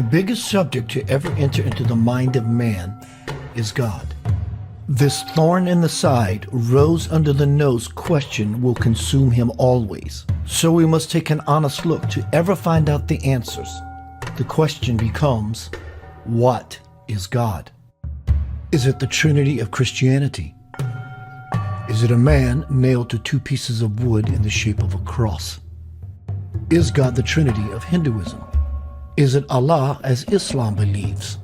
The biggest subject to ever enter into the mind of man is God. This thorn in the side, rose under the nose question will consume him always. So we must take an honest look to ever find out the answers. The question becomes, what is God? Is it the Trinity of Christianity? Is it a man nailed to two pieces of wood in the shape of a cross? Is God the Trinity of Hinduism? Is it Allah as Islam believes?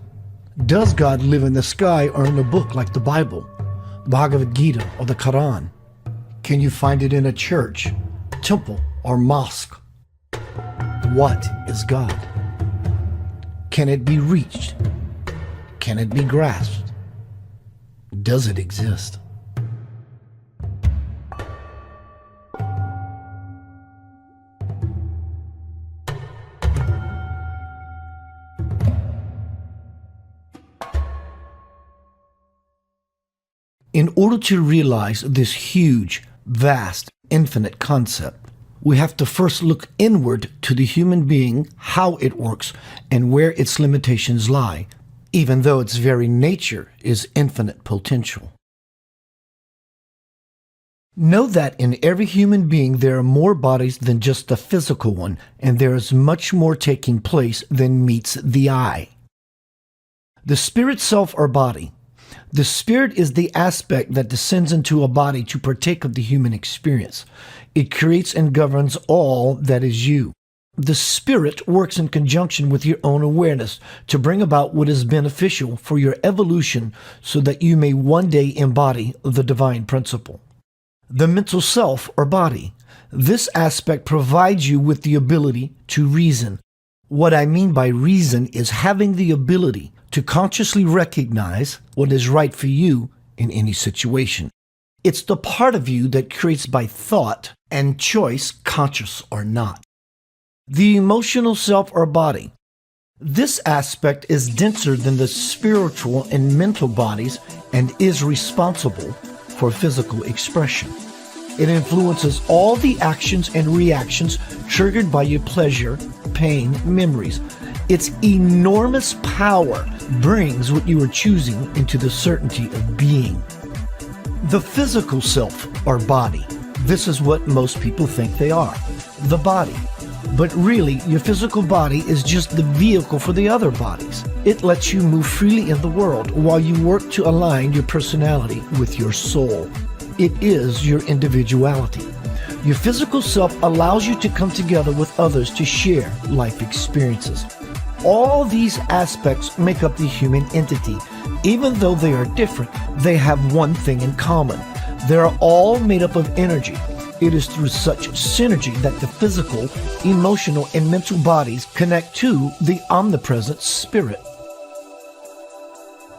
Does God live in the sky or in a book like the Bible, Bhagavad Gita, or the Quran? Can you find it in a church, temple, or mosque? What is God? Can it be reached? Can it be grasped? Does it exist? In order to realize this huge, vast, infinite concept, we have to first look inward to the human being, how it works, and where its limitations lie, even though its very nature is infinite potential. Know that in every human being there are more bodies than just the physical one, and there is much more taking place than meets the eye. The spirit self or body. The spirit is the aspect that descends into a body to partake of the human experience. It creates and governs all that is you. The spirit works in conjunction with your own awareness to bring about what is beneficial for your evolution so that you may one day embody the divine principle. The mental self or body. This aspect provides you with the ability to reason. What I mean by reason is having the ability to consciously recognize what is right for you in any situation. It's the part of you that creates by thought and choice, conscious or not. The emotional self or body. This aspect is denser than the spiritual and mental bodies and is responsible for physical expression. It influences all the actions and reactions triggered by your pleasure, pain, memories. Its enormous power brings what you are choosing into the certainty of being. The physical self or body. This is what most people think they are, the body. But really, your physical body is just the vehicle for the other bodies. It lets you move freely in the world while you work to align your personality with your soul. It is your individuality. Your physical self allows you to come together with others to share life experiences. All these aspects make up the human entity. Even though they are different, they have one thing in common. They are all made up of energy. It is through such synergy that the physical, emotional, and mental bodies connect to the omnipresent spirit.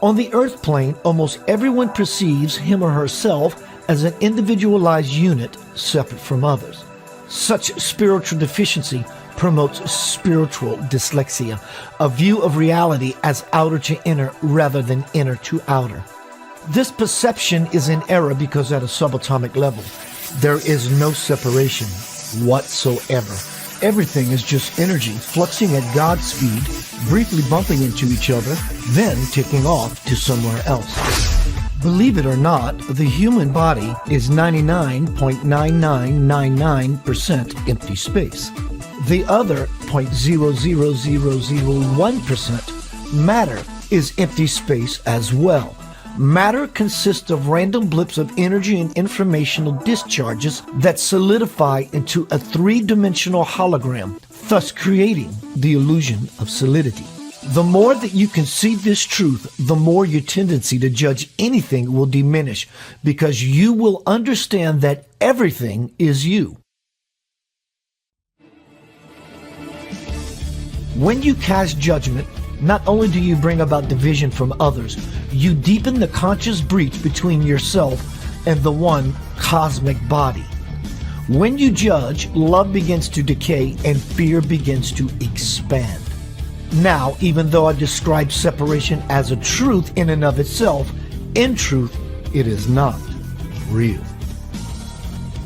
On the earth plane, almost everyone perceives him or herself as an individualized unit separate from others. Such spiritual deficiency promotes spiritual dyslexia, a view of reality as outer to inner rather than inner to outer. This perception is in error because at a subatomic level, there is no separation whatsoever. Everything is just energy fluxing at God's speed, briefly bumping into each other, then taking off to somewhere else. Believe it or not, the human body is 99.99999% empty space. The other 0.00001% matter is empty space as well. Matter consists of random blips of energy and informational discharges that solidify into a three-dimensional hologram, thus creating the illusion of solidity. The more that you can see this truth, the more your tendency to judge anything will diminish, because you will understand that everything is you. When you cast judgment, not only do you bring about division from others, you deepen the conscious breach between yourself and the one cosmic body. When you judge, love begins to decay and fear begins to expand. Now, even though I describe separation as a truth in and of itself, in truth, it is not real.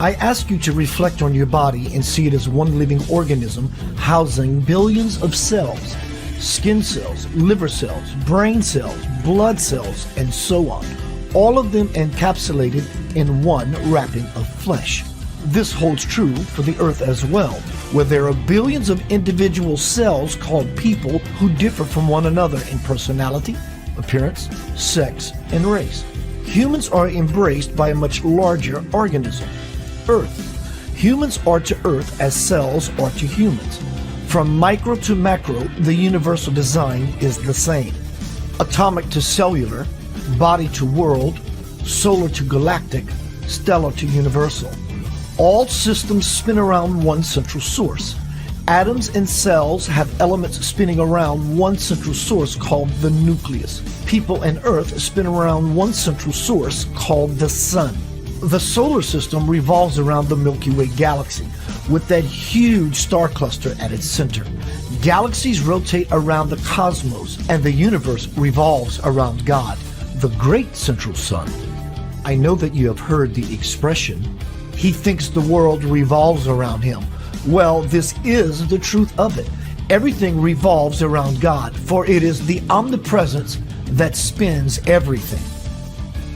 I ask you to reflect on your body and see it as one living organism housing billions of cells. skin cells, liver cells, brain cells, blood cells, and so on, all of them encapsulated in one wrapping of flesh. This holds true for the earth as well, where there are billions of individual cells called people who differ from one another in personality, appearance, sex, and race. Humans are embraced by a much larger organism, Earth. Humans are to Earth as cells are to humans. From micro to macro, the universal design is the same. Atomic to cellular, body to world, solar to galactic, stellar to universal. All systems spin around one central source. Atoms and cells have elements spinning around one central source called the nucleus. People and Earth spin around one central source called the Sun. The solar system revolves around the Milky Way galaxy, with that huge star cluster at its center. Galaxies rotate around the cosmos, and the universe revolves around God, the great central sun. I know that you have heard the expression, "He thinks the world revolves around him." Well, this is the truth of it. Everything revolves around God, for it is the omnipresence that spins everything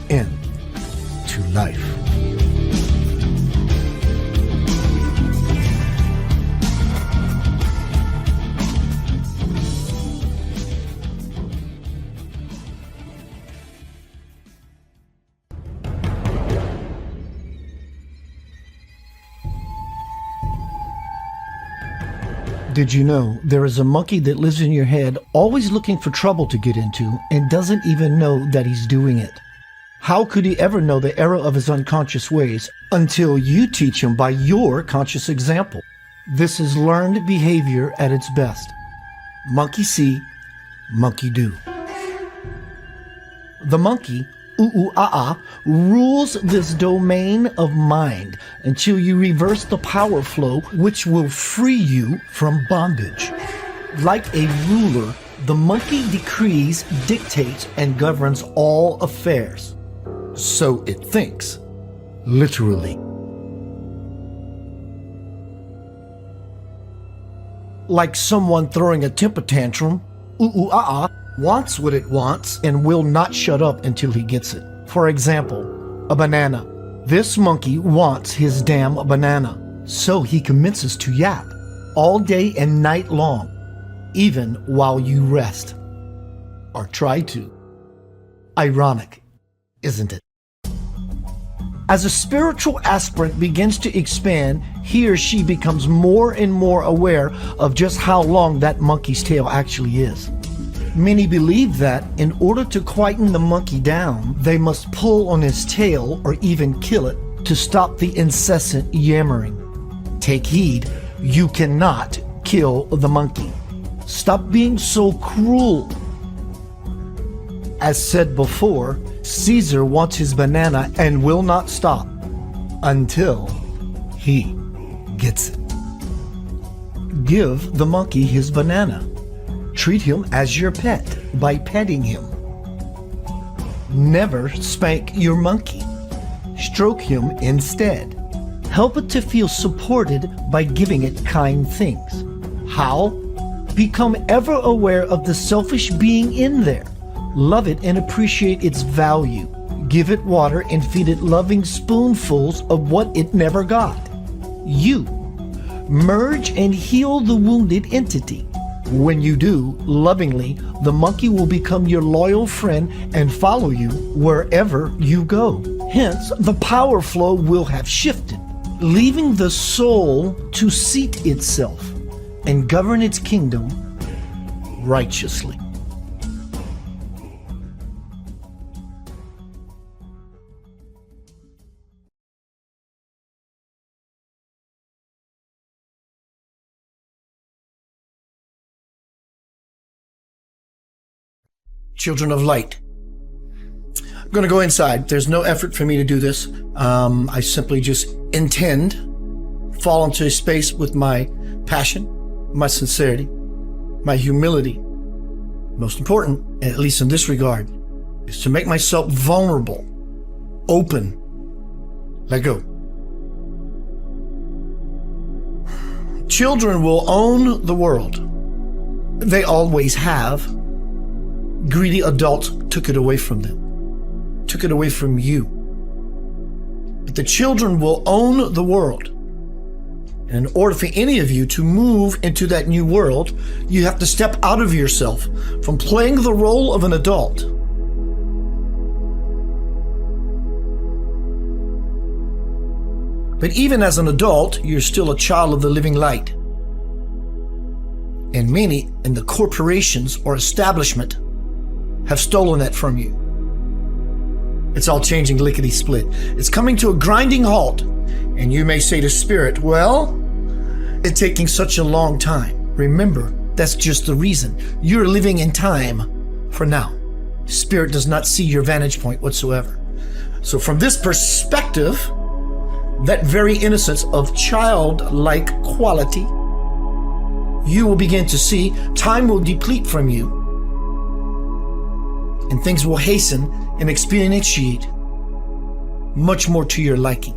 into life. Did you know there is a monkey that lives in your head, always looking for trouble to get into, and doesn't even know that he's doing it? How could he ever know the error of his unconscious ways until you teach him by your conscious example? This is learned behavior at its best. Monkey see, monkey do. The monkey, rules this domain of mind until you reverse the power flow, which will free you from bondage. Like a ruler, the monkey decrees, dictates, and governs all affairs. So it thinks, literally. Like someone throwing a temper tantrum, wants what it wants and will not shut up until he gets it. For example, a banana. This monkey wants his damn banana, so he commences to yap all day and night long, even while you rest. Or try to. Ironic, isn't it? As a spiritual aspirant begins to expand, he or she becomes more and more aware of just how long that monkey's tail actually is. Many believe that in order to quieten the monkey down, they must pull on his tail or even kill it to stop the incessant yammering. Take heed, you cannot kill the monkey. Stop being so cruel. As said before, Caesar wants his banana and will not stop until he gets it. Give the monkey his banana. Treat him as your pet by petting him. Never spank your monkey. Stroke him instead. Help it to feel supported by giving it kind things. How? Become ever aware of the selfish being in there. Love it and appreciate its value. Give it water and feed it loving spoonfuls of what it never got. You. Merge and heal the wounded entity. When you do, lovingly, the monkey will become your loyal friend and follow you wherever you go. Hence, the power flow will have shifted, leaving the soul to seat itself and govern its kingdom righteously. Children of light. I'm going to go inside. There's no effort for me to do this. I simply just intend, fall into a space with my passion, my sincerity, my humility. Most important, at least in this regard, is to make myself vulnerable, open, let go. Children will own the world. They always have. Greedy adults took it away from them, took it away from you. But the children will own the world. And in order for any of you to move into that new world, you have to step out of yourself from playing the role of an adult. But even as an adult, you're still a child of the living light. And many in the corporations or establishment have stolen that from you. It's all changing lickety-split. It's coming to a grinding halt. And you may say to Spirit, well, it's taking such a long time. Remember, that's just the reason. You're living in time for now. Spirit does not see your vantage point whatsoever. So from this perspective, that very innocence of childlike quality, you will begin to see time will deplete from you, and things will hasten and experientiate much more to your liking.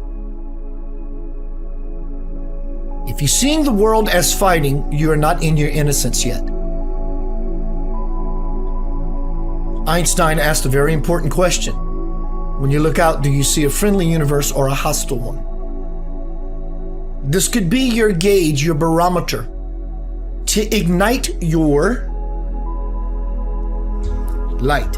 If you're seeing the world as fighting, you are not in your innocence yet. Einstein asked a very important question. When you look out, do you see a friendly universe or a hostile one? This could be your gauge, your barometer, to ignite your light.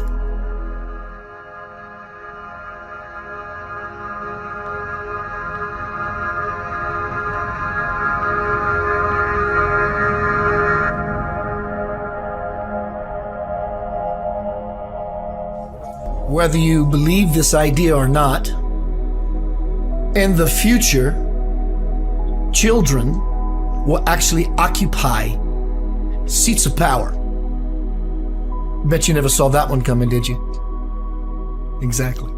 Whether you believe this idea or not, in the future, children will actually occupy seats of power. Bet you never saw that one coming, did you? Exactly.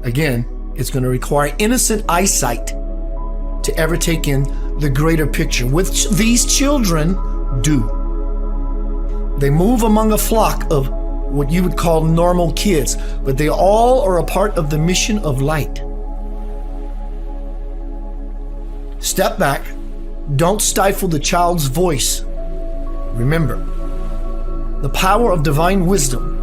Again, it's going to require innocent eyesight to ever take in the greater picture, which these children do. They move among a flock of what you would call normal kids, but they all are a part of the mission of light. Step back. Don't stifle the child's voice. Remember, the power of divine wisdom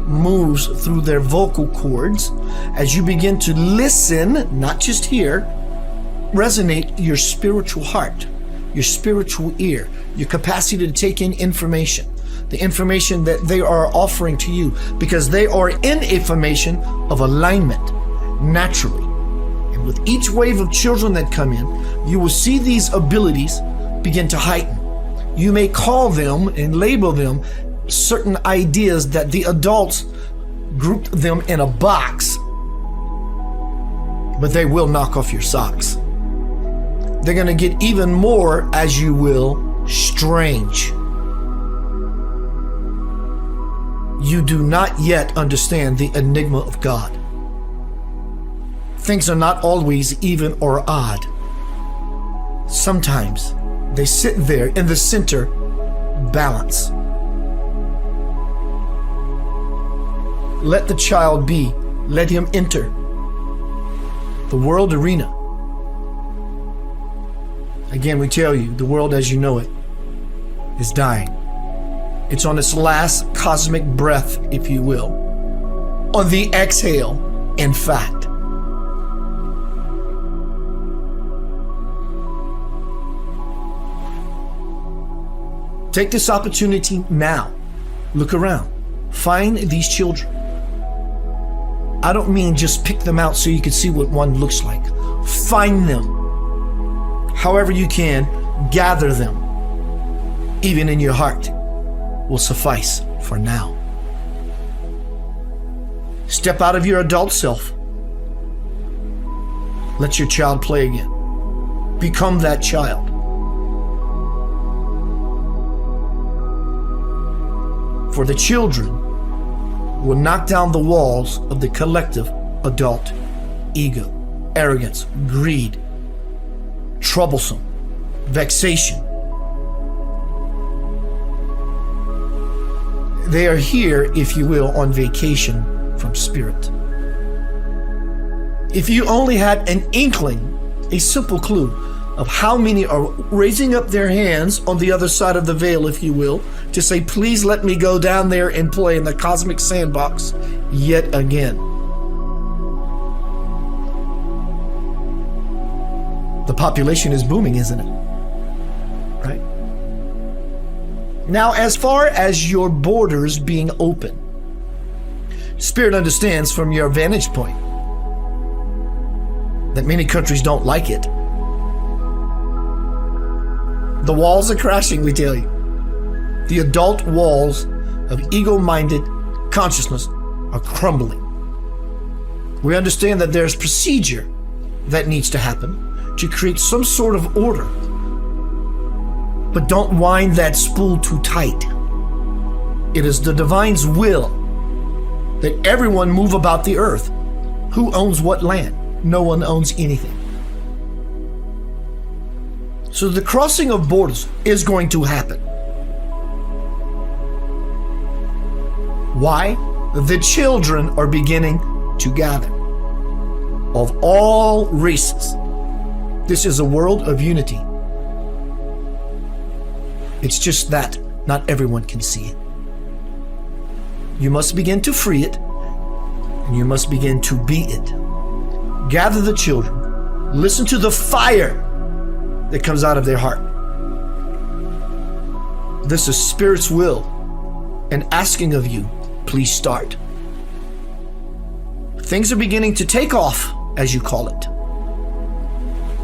moves through their vocal cords as you begin to listen, not just hear, resonate your spiritual heart, your spiritual ear, your capacity to take in information, the information that they are offering to you, because they are in a formation of alignment naturally. And with each wave of children that come in, you will see these abilities begin to heighten. You may call them and label them certain ideas that the adults grouped them in a box, but they will knock off your socks. They're going to get even more, as you will, strange. You do not yet understand the enigma of God. Things are not always even or odd. Sometimes they sit there in the center, balance. Let the child be. Let him enter the world arena. Again, we tell you, the world as you know it is dying. It's on its last cosmic breath, if you will. On the exhale, in fact. Take this opportunity now. Look around. Find these children. I don't mean just pick them out so you can see what one looks like. Find them. However you can, gather them. Even in your heart will suffice for now. Step out of your adult self. Let your child play again. Become that child. For the children will knock down the walls of the collective adult ego, arrogance, greed, troublesome, vexation. They are here, if you will, on vacation from spirit. If you only had an inkling, a simple clue, of how many are raising up their hands on the other side of the veil, if you will, to say, please let me go down there and play in the cosmic sandbox yet again. The population is booming, isn't it? Right? Now, as far as your borders being open, Spirit understands from your vantage point that many countries don't like it. The walls are crashing, we tell you. The adult walls of ego-minded consciousness are crumbling. We understand that there's procedure that needs to happen to create some sort of order. But don't wind that spool too tight. It is the divine's will that everyone move about the earth. Who owns what land? No one owns anything. So the crossing of borders is going to happen. Why? The children are beginning to gather of all races. This is a world of unity. It's just that not everyone can see it. You must begin to free it, and you must begin to be it. Gather the children. Listen to the fire that comes out of their heart. This is Spirit's will and asking of you, please start. Things are beginning to take off, as you call it,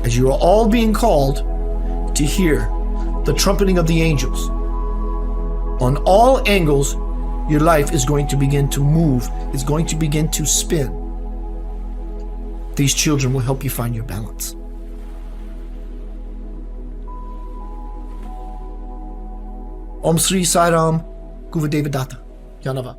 as you are all being called to hear the trumpeting of the angels. On all angles, your life is going to begin to move, is going to begin to spin. These children will help you find your balance. Om Sri Sai Ram, Gurudeva Datta, Yanava.